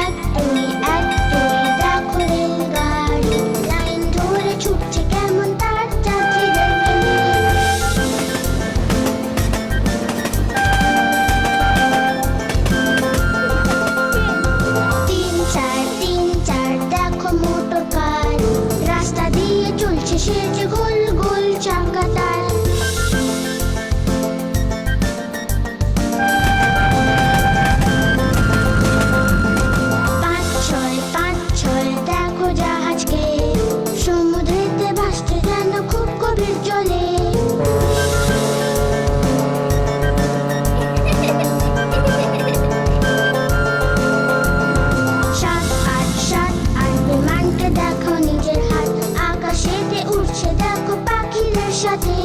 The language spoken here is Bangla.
এক দুই দেখো রেলগাড়ি লাইন ধরে ছুটছে কেমন তার যাত্রীদেরকে নিয়ে। তিন চার দেখো মোটর কার রাস্তা দিয়ে চলছে সে যে গোল গোল চাকা তার। পাঁচ ছয় দেখো জাহাজকে সমুদ্রেতে ভাসছে যেন খুব গভীর জলে। সাত আট বিমানকে দেখো নিজের হাত আকাশেতে উড়ছে দেখো পাখিদের সাথে।